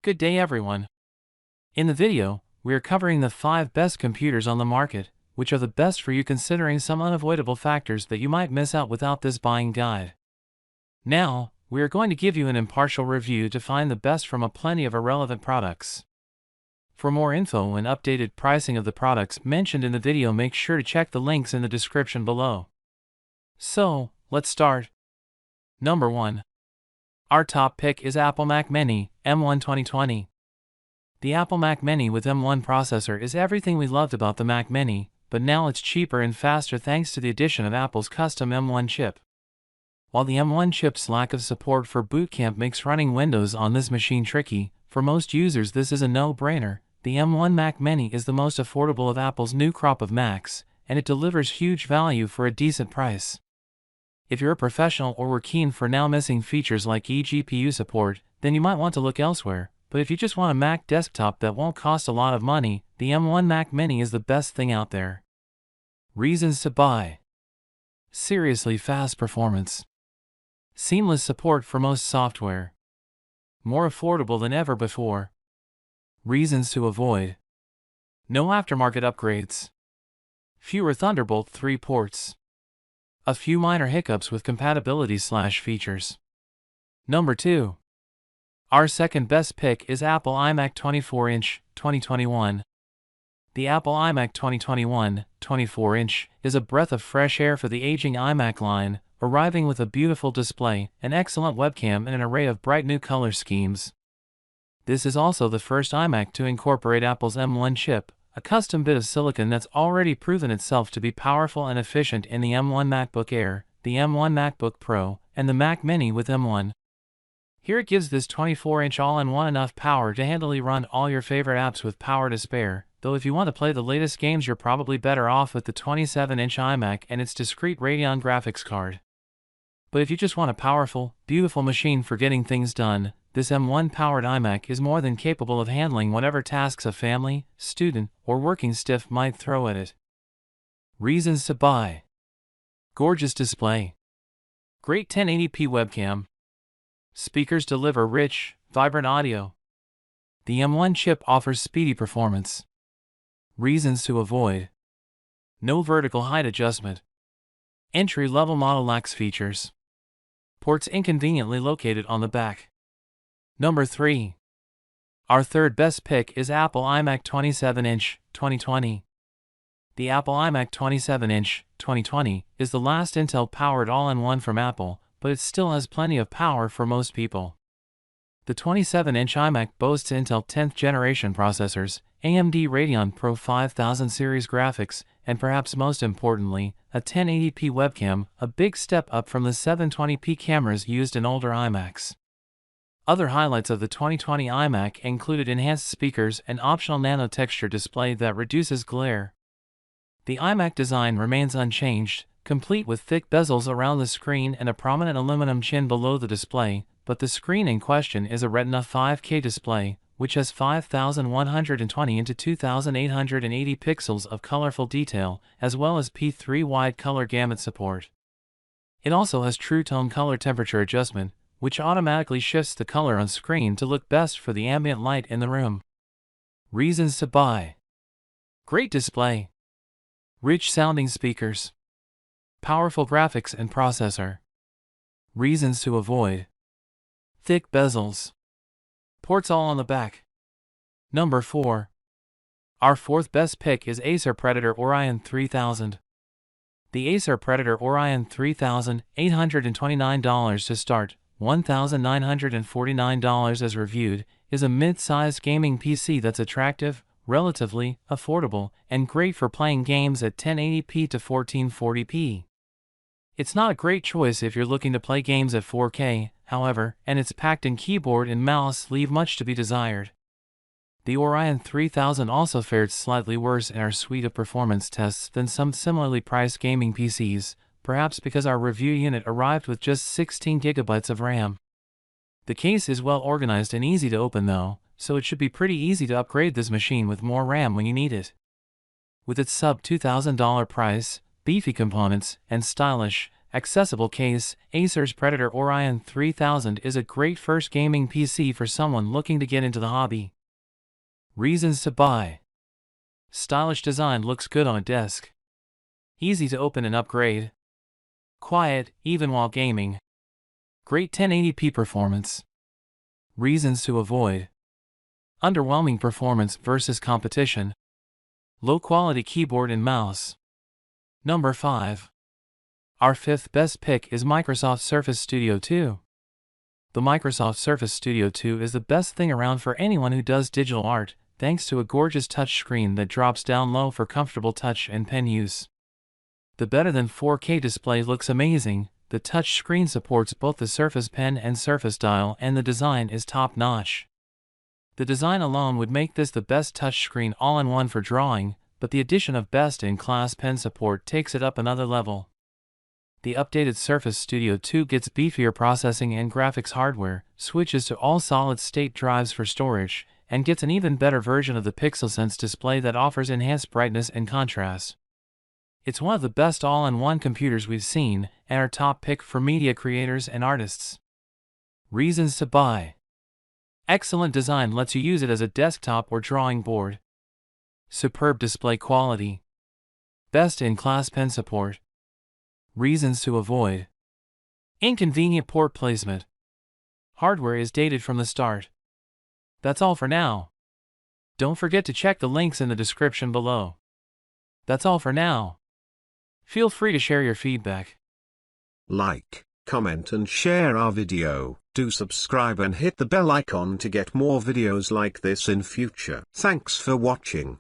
Good day everyone. In the video, we are covering the 5 best computers on the market, which are the best for you considering some unavoidable factors that you might miss out without this buying guide. Now, we are going to give you an impartial review to find the best from a plenty of irrelevant products. For more info and updated pricing of the products mentioned in the video, make sure to check the links in the description below. So, let's start. Number 1. Our top pick is Apple Mac Mini, M1 2020. The Apple Mac Mini with M1 processor is everything we loved about the Mac Mini, but now it's cheaper and faster thanks to the addition of Apple's custom M1 chip. While the M1 chip's lack of support for Boot Camp makes running Windows on this machine tricky, for most users this is a no-brainer. The M1 Mac Mini is the most affordable of Apple's new crop of Macs, and it delivers huge value for a decent price. If you're a professional or were keen for now missing features like eGPU support, then you might want to look elsewhere, but if you just want a Mac desktop that won't cost a lot of money, the M1 Mac Mini is the best thing out there. Reasons to buy. Seriously fast performance. Seamless support for most software. More affordable than ever before. Reasons to avoid. No aftermarket upgrades. Fewer Thunderbolt 3 ports. A few minor hiccups with compatibility/features. Number 2. Our second best pick is Apple iMac 24-inch, 2021. The Apple iMac 2021, 24-inch, is a breath of fresh air for the aging iMac line, arriving with a beautiful display, an excellent webcam and an array of bright new color schemes. This is also the first iMac to incorporate Apple's M1 chip, a custom bit of silicon that's already proven itself to be powerful and efficient in the M1 MacBook Air, the M1 MacBook Pro, and the Mac Mini with M1. Here it gives this 24-inch all-in-one enough power to handily run all your favorite apps with power to spare, though if you want to play the latest games you're probably better off with the 27-inch iMac and its discrete Radeon graphics card. But if you just want a powerful, beautiful machine for getting things done, this M1-powered iMac is more than capable of handling whatever tasks a family, student, or working stiff might throw at it. Reasons to buy. Gorgeous display. Great 1080p webcam. Speakers deliver rich, vibrant audio. The M1 chip offers speedy performance. Reasons to avoid. No vertical height adjustment. Entry-level model lacks features. Ports inconveniently located on the back. Number 3. Our third best pick is Apple iMac 27-inch, 2020. The Apple iMac 27-inch, 2020, is the last Intel-powered all-in-one from Apple, but it still has plenty of power for most people. The 27-inch iMac boasts Intel 10th generation processors, AMD Radeon Pro 5000 series graphics, and perhaps most importantly, a 1080p webcam, a big step up from the 720p cameras used in older iMacs. Other highlights of the 2020 iMac included enhanced speakers and optional nano texture display that reduces glare. The iMac design remains unchanged, complete with thick bezels around the screen and a prominent aluminum chin below the display, but the screen in question is a Retina 5K display, which has 5120 into 2880 pixels of colorful detail, as well as P3 wide color gamut support. It also has True Tone color temperature adjustment, which automatically shifts the color on screen to look best for the ambient light in the room. Reasons to buy. Great display. Rich sounding speakers. Powerful graphics and processor. Reasons to avoid. Thick bezels. Ports all on the back. Number 4. Our fourth best pick is Acer Predator Orion 3000. The Acer Predator Orion 3000, $829 to start, $1,949 as reviewed, is a mid-sized gaming PC that's attractive, relatively affordable, and great for playing games at 1080p to 1440p. It's not a great choice if you're looking to play games at 4K, however, and its packed-in keyboard and mouse leave much to be desired. The Orion 3000 also fared slightly worse in our suite of performance tests than some similarly priced gaming PCs, perhaps because our review unit arrived with just 16 GB of RAM. The case is well organized and easy to open though, so it should be pretty easy to upgrade this machine with more RAM when you need it. With its sub-$2,000 price, beefy components, and stylish, Accessible case, Acer's Predator Orion 3000 is a great first gaming PC for someone looking to get into the hobby. Reasons to buy. Stylish design looks good on a desk. Easy to open and upgrade. Quiet, even while gaming. Great 1080p performance. Reasons to avoid. Underwhelming performance versus competition. Low quality keyboard and mouse. Number 5. Our fifth best pick is Microsoft Surface Studio 2. The Microsoft Surface Studio 2 is the best thing around for anyone who does digital art, thanks to a gorgeous touchscreen that drops down low for comfortable touch and pen use. The better than 4K display looks amazing, the touchscreen supports both the Surface Pen and Surface Dial, and the design is top-notch. The design alone would make this the best touchscreen all-in-one for drawing, but the addition of best-in-class pen support takes it up another level. The updated Surface Studio 2 gets beefier processing and graphics hardware, switches to all solid-state drives for storage, and gets an even better version of the PixelSense display that offers enhanced brightness and contrast. It's one of the best all-in-one computers we've seen, and our top pick for media creators and artists. Reasons to buy. Excellent design lets you use it as a desktop or drawing board. Superb display quality. Best-in-class pen support. Reasons to avoid. Inconvenient port placement. Hardware is dated from the start. That's all for now. Don't forget to check the links in the description below. That's all for now. Feel free to share your feedback. Like, comment and share our video. Do subscribe and hit the bell icon to get more videos like this in future. Thanks for watching.